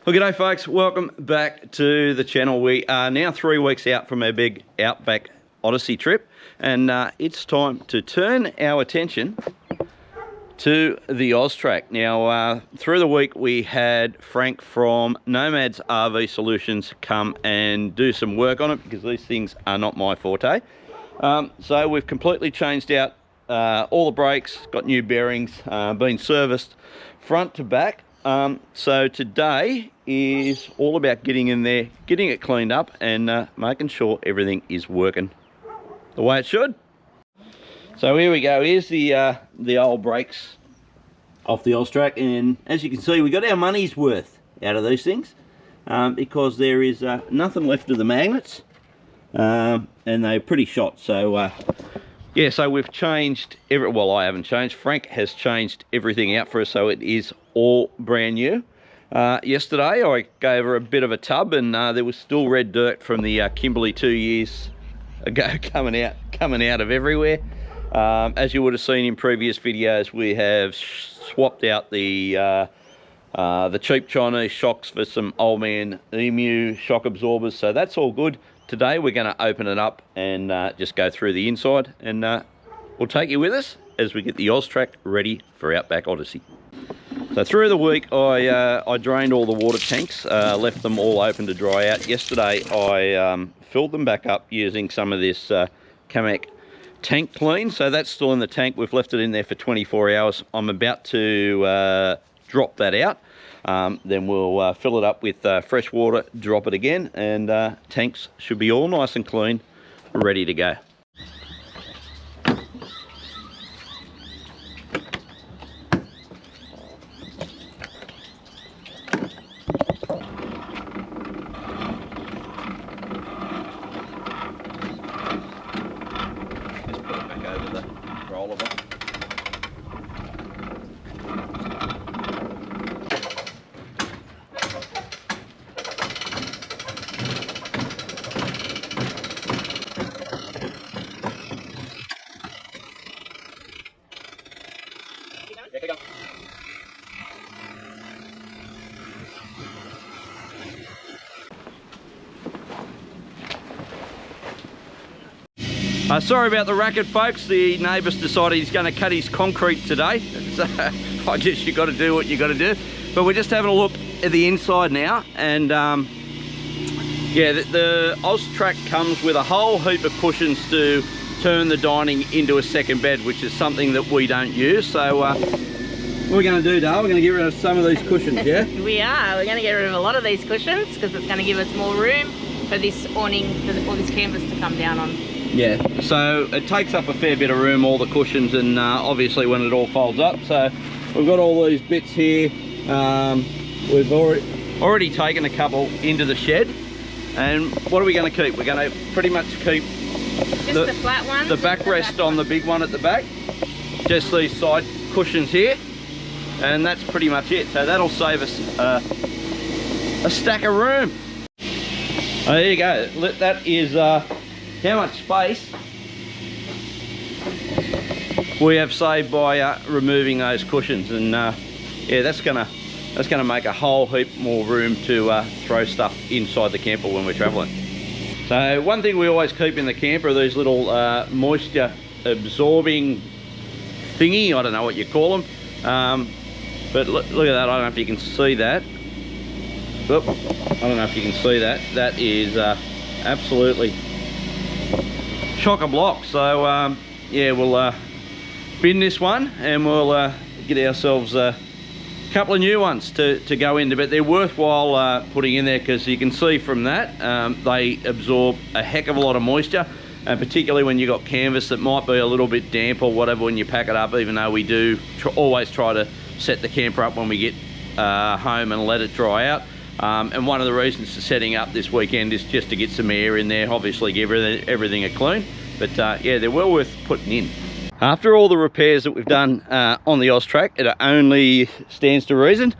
Well, g'day folks, welcome back to the channel. We are now 3 weeks out from our big Outback Odyssey trip, and it's time to turn our attention to the Austrack. Now, through the week we had Frank from Nomad's RV Solutions come and do some work on it, because these things are not my forte. So we've completely changed out all the brakes, got new bearings, been serviced front to back. So today is all about getting in there, getting it cleaned up, and making sure everything is working the way it should. So here we go. Here's the old brakes off the Austrack, and as you can see, we got our money's worth out of these things, because there is nothing left of the magnets, and they're pretty shot. So yeah, so we've changed well, I haven't changed, Frank has changed everything out for us, so it is all brand new. Yesterday I gave her a bit of a tub, and there was still red dirt from the Kimberley 2 years ago coming out of everywhere. As you would have seen in previous videos, we have swapped out the cheap Chinese shocks for some old man Emu shock absorbers, so that's all good. Today we're going to open it up and just go through the inside, and we'll take you with us as we get the Austrack ready for Outback Odyssey. So through the week I drained all the water tanks, left them all open to dry out. Yesterday I filled them back up using some of this Kamak tank clean, so that's still in the tank. We've left it in there for 24 hours. I'm about to drop that out. Then we'll fill it up with fresh water, drop it again, and tanks should be all nice and clean, ready to go. Just put it back over the roller bar. Sorry about the racket, folks. The neighbour's decided he's going to cut his concrete today, so I guess you got to do what you got to do. But we're just having a look at the inside now, and yeah, the Austrack comes with a whole heap of cushions to turn the dining into a second bed, which is something that we don't use. So what we're going to do, Dale, we're going to get rid of some of these cushions, yeah? We are. We're going to get rid of a lot of these cushions, because it's going to give us more room for this awning, for all this canvas to come down on. Yeah, so it takes up a fair bit of room, all the cushions, and obviously when it all folds up. So we've got all these bits here. We've already taken a couple into the shed, and what are we going to keep? We're going to pretty much keep just the flat ones, the backrest on the big one at the back, just these side cushions here, and that's pretty much it. So that'll save us a stack of room. Oh, there you go. That is how much space we have saved by removing those cushions, and yeah, that's gonna make a whole heap more room to throw stuff inside the camper when we're traveling. So one thing we always keep in the camper are these little moisture absorbing thingy, I don't know what you call them, but look at that. I don't know if you can see that. Oop, I don't know if you can see that. That is absolutely chock-a-block. So yeah, we'll bin this one, and we'll get ourselves a couple of new ones to go into, but they're worthwhile putting in there, because you can see from that they absorb a heck of a lot of moisture, and particularly when you've got canvas that might be a little bit damp or whatever when you pack it up, even though we do always try to set the camper up when we get home and let it dry out. And one of the reasons for setting up this weekend is just to get some air in there, obviously give everything a clean, but yeah, they're well worth putting in. After all the repairs that we've done on the Austrack, it only stands to reason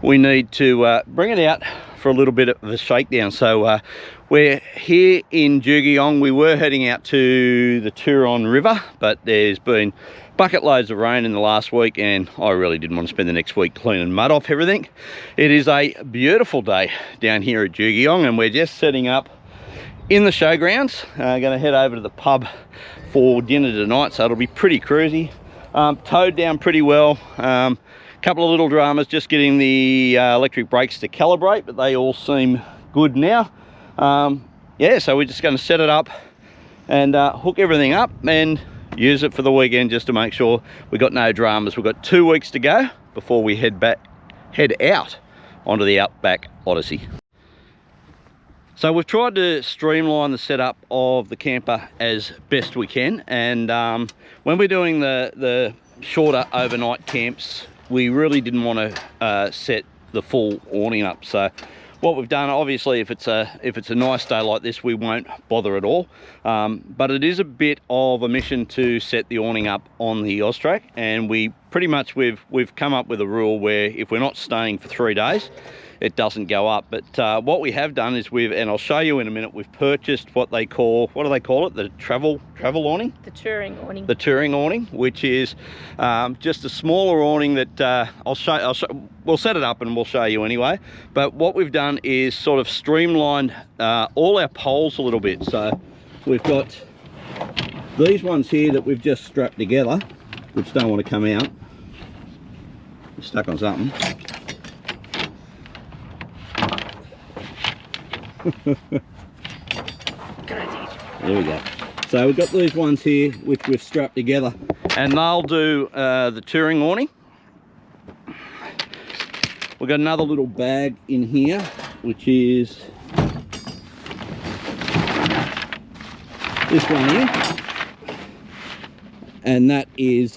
we need to bring it out for a little bit of a shakedown. So we're here in Jugiong. We were heading out to the Turon River, but there's been bucket loads of rain in the last week, and I really didn't want to spend the next week cleaning mud off everything. It is a beautiful day down here at Jugiong, and we're just setting up in the showgrounds. Going to head over to the pub for dinner tonight, so it'll be pretty cruisy. Towed down pretty well. Couple of little dramas just getting the electric brakes to calibrate, but they all seem good now. Yeah, so we're just going to set it up and hook everything up and use it for the weekend, just to make sure we got no dramas. We've got 2 weeks to go before we head out onto the Outback Odyssey. So we've tried to streamline the setup of the camper as best we can, and when we're doing the shorter overnight camps, we really didn't want to set the full awning up. So what we've done, obviously, if it's a nice day like this, we won't bother at all. But it is a bit of a mission to set the awning up on the Austrack, and we pretty much we've come up with a rule where if we're not staying for 3 days, it doesn't go up. But what we have done is and I'll show you in a minute, we've purchased what do they call it? The travel awning? The touring awning. The touring awning, which is just a smaller awning that we'll set it up and we'll show you anyway. But what we've done is sort of streamlined all our poles a little bit. So we've got these ones here that we've just strapped together, which don't want to come out. They're stuck on something. Good idea. There we go. So we've got these ones here which we've strapped together, and they'll do the touring awning. We've got another little bag in here, which is this one here, and that is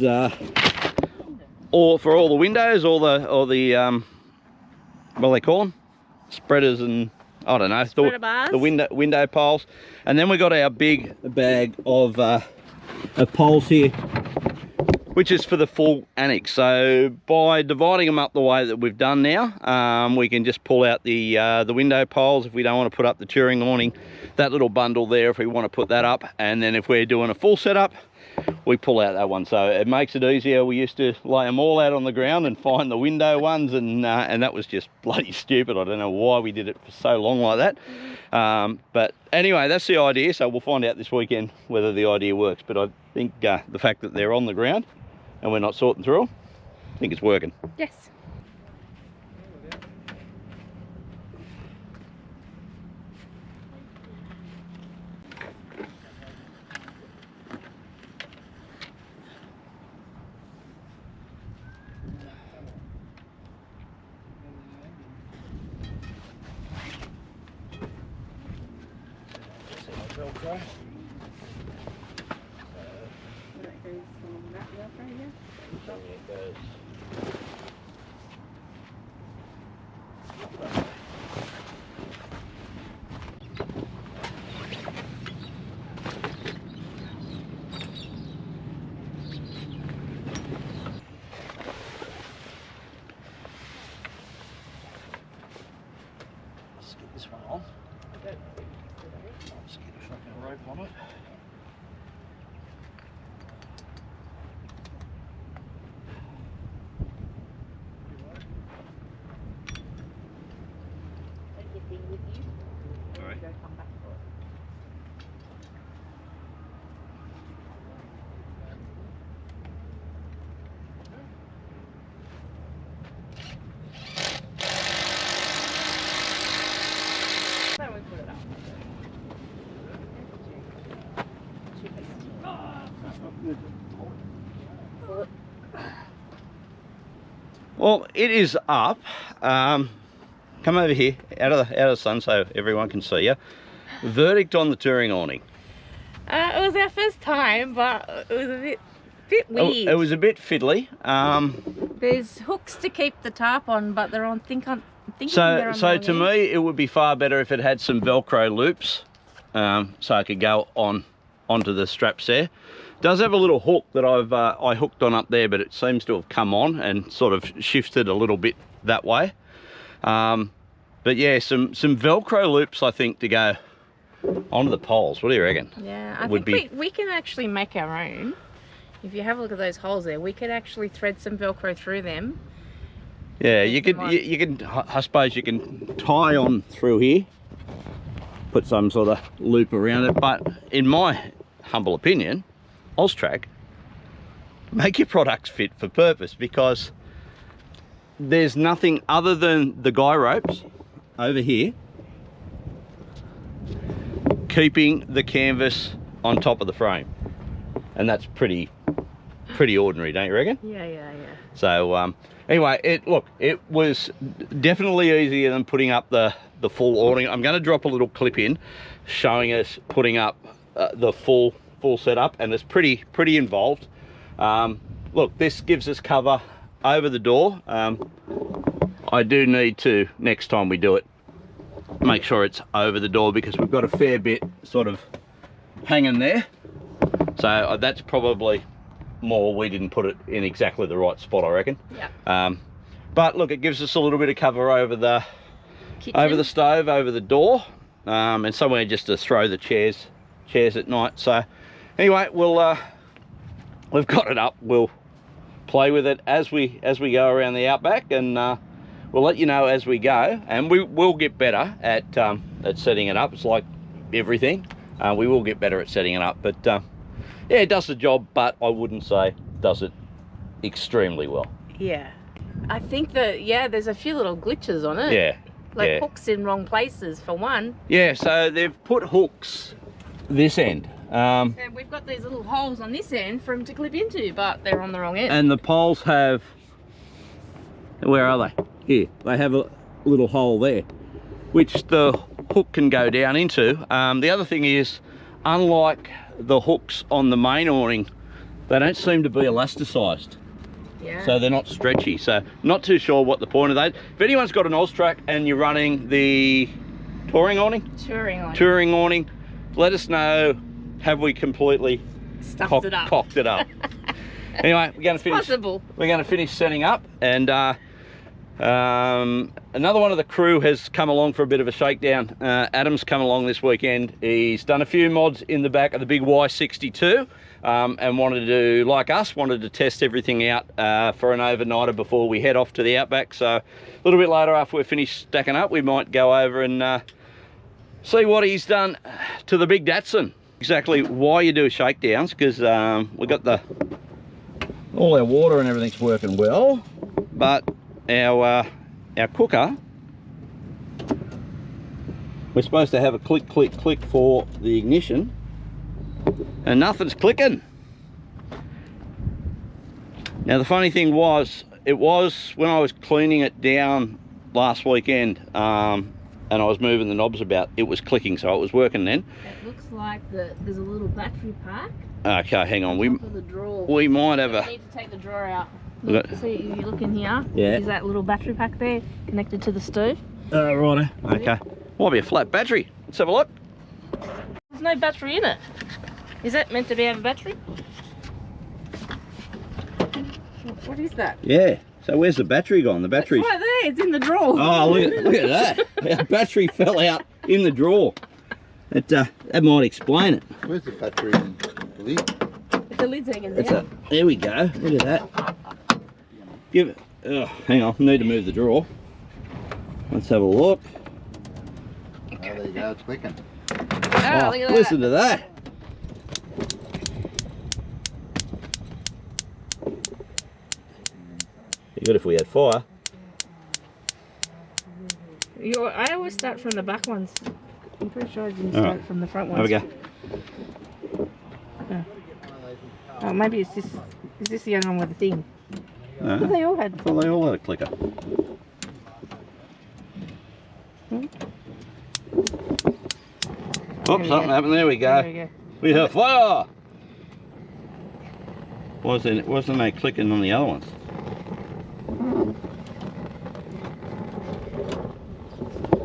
all for all the windows, all the what do they call them? Spreaders and I don't know, the window poles. And then we got our big bag of poles here, which is for the full annex. So by dividing them up the way that we've done now, we can just pull out the window poles if we don't want to put up the touring awning. That little bundle there, if we want to put that up, and then if we're doing a full setup, we pull out that one. So it makes it easier. We used to lay them all out on the ground and find the window ones, and that was just bloody stupid. I don't know why we did it for so long like that. But anyway, that's the idea. So we'll find out this weekend whether the idea works. But I think the fact that they're on the ground and we're not sorting through them, I think it's working. Yes. Velcro. Let's get this one on. Let's get a fucking rope on it. Well, it is up. Come over here, out of the sun, so everyone can see you. Verdict on the touring awning. It was our first time, but it was a bit weird. It was a bit fiddly. There's hooks to keep the tarp on, but they're on. So to me, it would be far better if it had some Velcro loops, so I could go onto the straps there. It does have a little hook that I hooked on up there, but it seems to have come on and sort of shifted a little bit that way. But yeah, some Velcro loops, I think, to go onto the poles. What do you reckon? Yeah, I think we can actually make our own. If you have a look at those holes there, we could actually thread some Velcro through them. Yeah, you can. I suppose you can tie on through here, put some sort of loop around it. But in my humble opinion, Austrack, make your products fit for purpose, because there's nothing other than the guy ropes over here keeping the canvas on top of the frame, and that's pretty ordinary, don't you reckon? Yeah. So anyway, it was definitely easier than putting up the full awning. I'm going to drop a little clip in showing us putting up the full setup, and it's pretty involved. Look, this gives us cover over the door. I do need to, next time we do it, make sure it's over the door, because we've got a fair bit sort of hanging there. So that's probably more we didn't put it in exactly the right spot, I reckon. Yeah. But look, it gives us a little bit of cover over the kitchen, over the stove, over the door, and somewhere just to throw the chairs at night. So anyway, we've got it up. We'll play with it as we go around the outback, and we'll let you know as we go, and we will get better at setting it up. It's like everything, we will get better at setting it up, but yeah, it does the job, but I wouldn't say it does it extremely well. Yeah, I think that, yeah, there's a few little glitches on it. Yeah, like hooks in wrong places for one. Yeah, so they've put hooks this end. So we've got these little holes on this end for them to clip into, but they're on the wrong end. And the poles have, where are they? Here, they have a little hole there, which the hook can go down into. The other thing is, unlike the hooks on the main awning, they don't seem to be elasticized. Yeah. So they're not stretchy. So not too sure what the point of that. If anyone's got an Austrack and you're running the touring awning, let us know. Have we completely stuffed it up? Cocked it up. Anyway, we're going to finish. Possible. We're going to finish setting up, and another one of the crew has come along for a bit of a shakedown. Adam's come along this weekend. He's done a few mods in the back of the big Y62, and wanted to test everything out for an overnighter before we head off to the outback. So a little bit later, after we're finished stacking up, we might go over and see what he's done to the big Datsun. Exactly why you do shakedowns, because we've got all our water and everything's working well, but our cooker, we're supposed to have a click for the ignition, and nothing's clicking. Now the funny thing was, it was when I was cleaning it down last weekend, and I was moving the knobs about, it was clicking, so it was working then. It looks like there's a little battery pack. Okay, hang on. We might have need to take the drawer out. Look, see, you look in here. Yeah. Is that little battery pack there connected to the stove? Righto. Okay. Might be a flat battery. Let's have a look. There's no battery in it. Is that meant to have a battery? What is that? Yeah. So where's the battery gone? The battery. Right there. It's in the drawer. Oh, look at that. Our battery fell out in the drawer. That might explain it. Where's the battery in the lid? The lid's hanging there. There we go. Look at that. Give it. Oh, hang on. I need to move the drawer. Let's have a look. Oh, there you go. It's clicking. Oh, look at that. Listen to that. Be good if we had fire. I always start from the back ones. I'm pretty sure I didn't start from the front ones. There we go. Oh, maybe it's this. Is this the only one with the thing? But they all had. Well, they all had a clicker. Oops, something happened. There we go. There we go. We have fire. Wasn't they clicking on the other ones?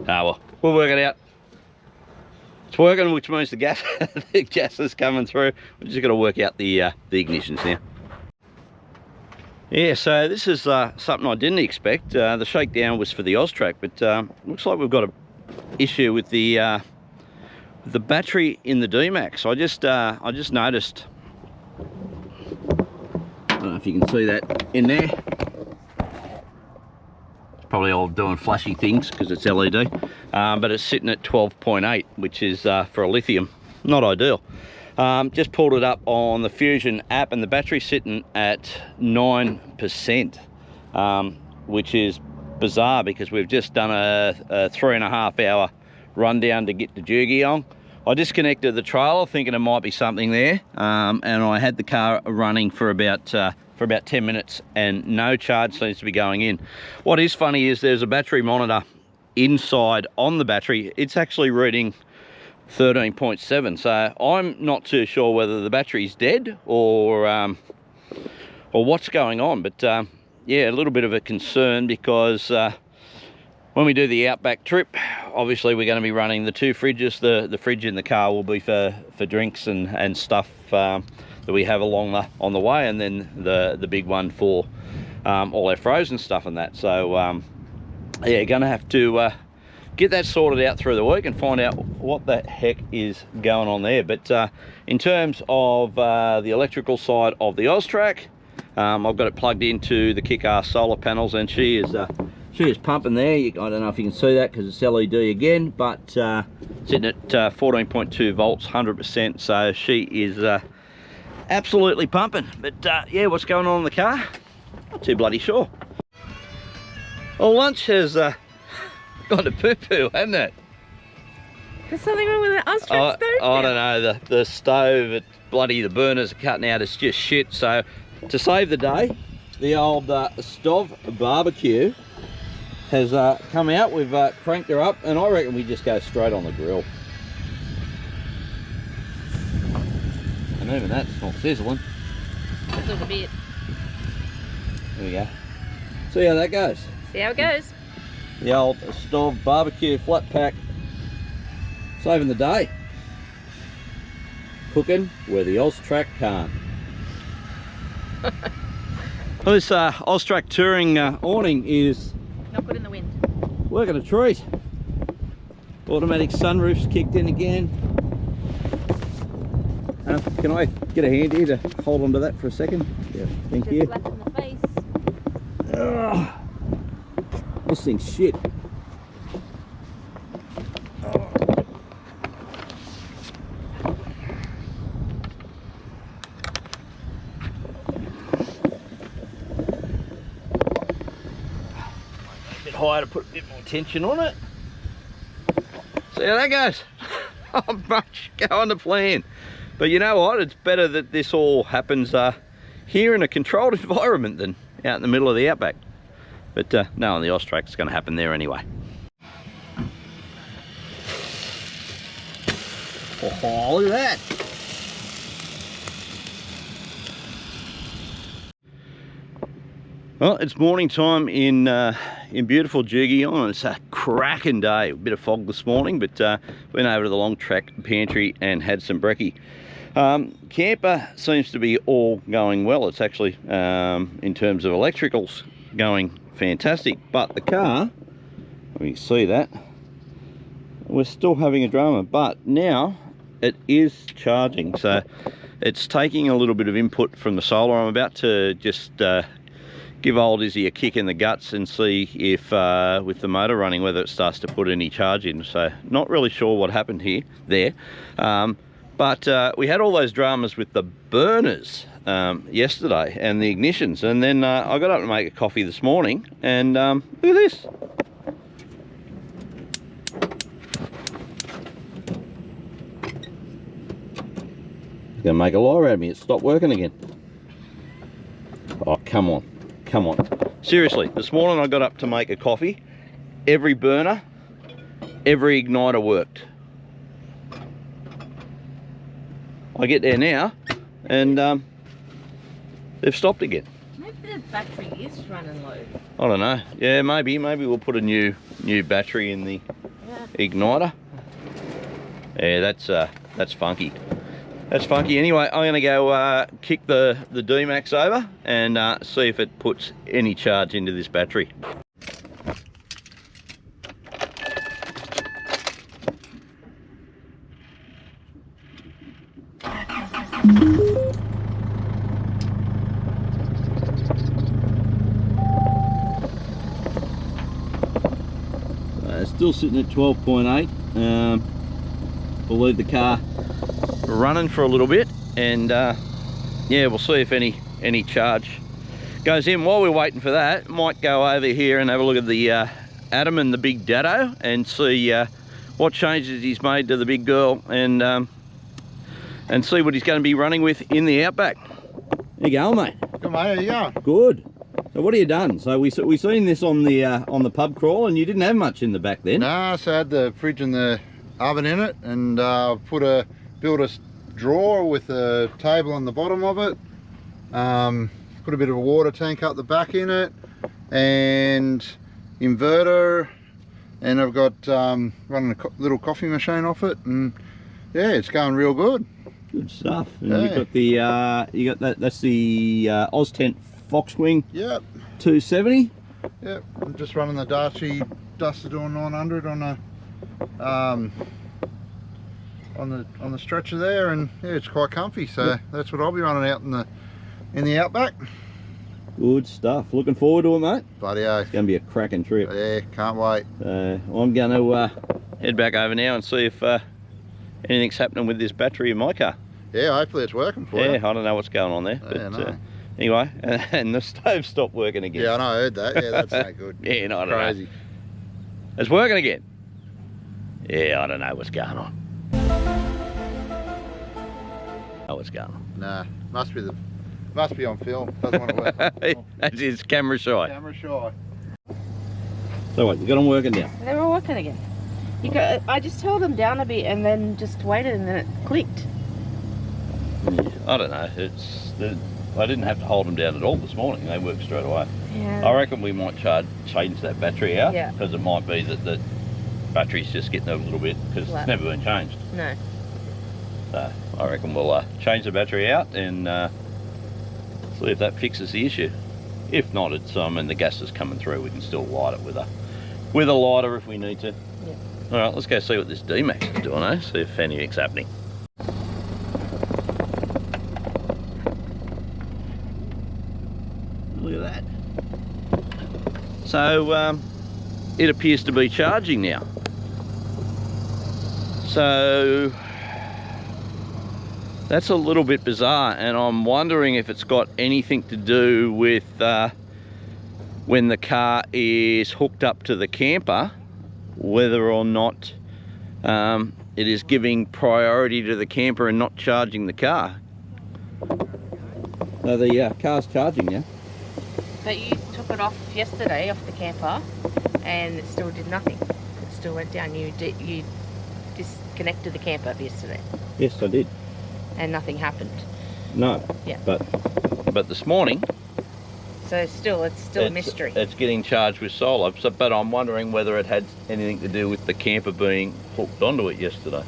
Ah, well, we'll work it out. It's working, which means the gas is coming through. We're just got to work out the ignitions now. Yeah, so this is something I didn't expect. The shakedown was for the Austrack, but looks like we've got an issue with the battery in the D-Max. I just noticed. I don't know if you can see that in there. It's probably all doing flashy things because it's LED, but it's sitting at 12.8, which is for a lithium not ideal. Just pulled it up on the Fusion app and the battery's sitting at 9%, which is bizarre because we've just done a 3.5 hour rundown to get the Jugi on. I disconnected the trailer thinking it might be something there, and I had the car running for about 10 minutes and no charge seems to be going in. What is funny is there's a battery monitor inside on the battery. It's actually reading 13.7, so I'm not too sure whether the battery's dead or what's going on, but yeah, a little bit of a concern because when we do the Outback trip, obviously we're going to be running the two fridges. The fridge in the car will be for drinks and stuff that we have on the way, and then the big one for all our frozen stuff and that. So yeah, going to have to get that sorted out through the week and find out what the heck is going on there. But in terms of the electrical side of the Austrack, I've got it plugged into the kick-ass solar panels, and she is pumping there. I don't know if you can see that because it's LED again, but sitting at 14.2 volts, 100%. So she is absolutely pumping. But yeah, what's going on in the car? Not too bloody sure. Well, lunch has gone to poo-poo, hasn't it? There's something wrong with the Austrack stove? I don't know, the stove, the burners are cutting out, it's just shit. So to save the day, the old stove barbecue has come out. We've cranked her up, and I reckon we just go straight on the grill. And even that's not sizzling. Sizzled a bit. There we go. See how that goes. See how it goes. The old stove barbecue flat pack, saving the day. Cooking where the Austrack can't. Well, this Austrack touring awning is not good in the wind. Working a treat. Automatic sunroof's kicked in again. Can I get a hand here to hold on to that for a second? Yeah, thank you. Slap in the face. Ugh. This thing's shit. Oh. A bit higher to put a bit more tension on it. See how that goes. Not much going to plan. But you know what? It's better that this all happens here in a controlled environment than out in the middle of the outback. But no, on the Austrack, it's going to happen there anyway. Oh, look at that. Well, it's morning time in beautiful Jugi. It's a cracking day. A bit of fog this morning, but went over to the long track pantry and had some brekkie. Camper seems to be all going well. It's actually, in terms of electricals, going fantastic, but the car, we see that we're still having a drama, but now it is charging, so it's taking a little bit of input from the solar. I'm about to just give old Izzy a kick in the guts and see if with the motor running whether it starts to put any charge in. So not really sure what happened there, but we had all those dramas with the burners yesterday and the ignitions, and then I got up to make a coffee this morning, and look at this. It's gonna make a lie out of me. It stopped working again. Oh, come on, come on. Seriously, this morning I got up to make a coffee. Every burner, every igniter worked. I get there now, and they've stopped again. Maybe the battery is running low. I don't know. Yeah, maybe we'll put a new battery in the igniter. Yeah, that's funky. That's funky. Anyway, I'm going to go kick the D-Max over and see if it puts any charge into this battery. Still sitting at 12.8. We'll leave the car running for a little bit, and yeah, we'll see if any charge goes in. While we're waiting for that, might go over here and have a look at the Adam and the big Dado and see what changes he's made to the big girl, and see what he's going to be running with in the Outback. There you go, mate. Good, mate. How you going? Good. So what have you done? So we seen this on the pub crawl, and you didn't have much in the back then. No, so I had the fridge and the oven in it, and built a drawer with a table on the bottom of it. Put a bit of a water tank up the back in it, and inverter, and I've got running a little coffee machine off it, and yeah, it's going real good. Good stuff. And Yeah. you've got the you got that. That's the Oztent Foxwing. Yep. 270. Yep. I'm just running the Darcy Dustador 900 on the stretcher there, and yeah, it's quite comfy. So Yep. that's what I'll be running out in the Outback. Good stuff. Looking forward to it, mate. Bloody oath. It's going to be a cracking trip. Yeah, can't wait. I'm going to head back over now and see if anything's happening with this battery in my car. Yeah, hopefully it's working for Yeah, you. I don't know what's going on there. Yeah, But no. anyway, and the stove stopped working again. Yeah, I know, I heard that. Yeah, that's not good. Yeah, no, I don't Crazy. know. It's working again. Yeah, I don't know what's going on. Oh, what's going on? Nah, must be on film. Doesn't want to work on film. That's his camera shy. Camera shy. So what, you got them working now? They were working again. I just held them down a bit and then just waited, and then it clicked. I don't know. I didn't have to hold them down at all this morning. They worked straight away. Yeah. I reckon we might change that battery out. Yeah. Because it might be that the battery's just getting a little bit, because it's Flat. never been changed. No. So I reckon we'll change the battery out and see if that fixes the issue. If not, it's and the gas is coming through, we can still light it with a lighter if we need to. Yeah. All right, let's go see what this D-Max is doing, eh? See if anything's happening. Look at that. So it appears to be charging now. So that's a little bit bizarre, and I'm wondering if it's got anything to do with when the car is hooked up to the camper, whether or not it is giving priority to the camper and not charging the car. So the car's charging now. But you took it off yesterday, off the camper, and it still did nothing. It still went down. You disconnected the camper yesterday, Yes, I did. and nothing happened. No. Yeah. But this morning, So it's still a mystery. It's getting charged with solar. So, but I'm wondering whether it had anything to do with the camper being hooked onto it yesterday.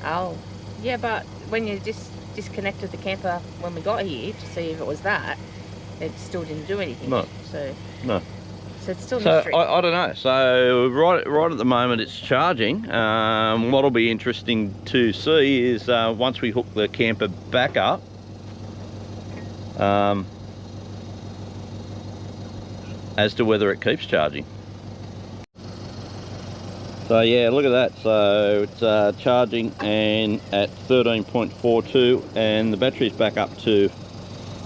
Oh, yeah, but when you disconnected the camper when we got here to see if it was that, it still didn't do anything. No. So it's still a So mystery. I don't know. So right at the moment it's charging. What'll be interesting to see is once we hook the camper back up, as to whether it keeps charging. So yeah, look at that. So it's charging and at 13.42, and the battery's back up to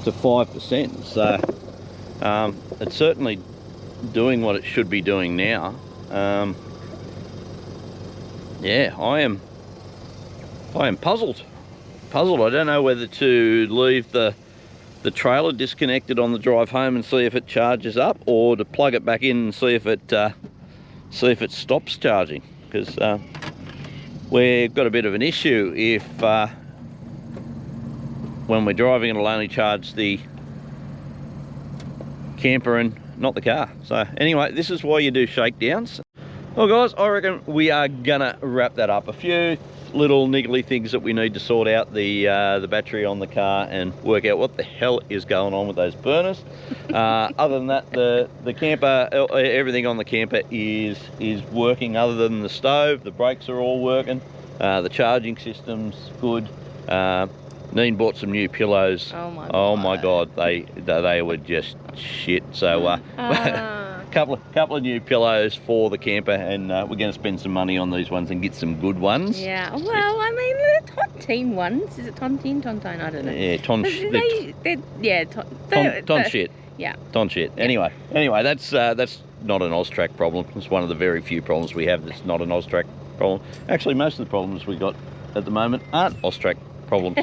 5%. So it's certainly doing what it should be doing now. Yeah, I am puzzled. I don't know whether to leave the trailer disconnected on the drive home and see if it charges up, or to plug it back in and see if it stops charging, because we've got a bit of an issue if when we're driving it'll only charge the camper and not the car. So anyway, this is why you do shakedowns. Well guys, I reckon we are gonna wrap that up. A few little niggly things that we need to sort out, the battery on the car, and work out what the hell is going on with those burners. Other than that, the camper, everything on the camper is working other than the stove. The brakes are all working. The charging system's good. Neen bought some new pillows. Oh my god, they were just shit. So couple of new pillows for the camper, and we're going to spend some money on these ones and get some good ones. Yeah, well, I mean, the Tontine ones. Is it Tontine? Tontine? I don't know. Yeah, Ton shit. Yeah. Ton shit. Anyway, that's not an Austrack problem. It's one of the very few problems we have that's not an Austrack problem. Actually, most of the problems we got at the moment aren't Austrack problems.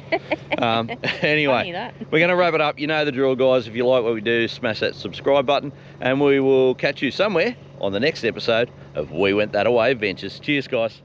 Anyway, we're going to wrap it up. You know the drill, guys. If you like what we do, smash that subscribe button, and we will catch you somewhere on the next episode of We Went That Away Adventures. Cheers, guys.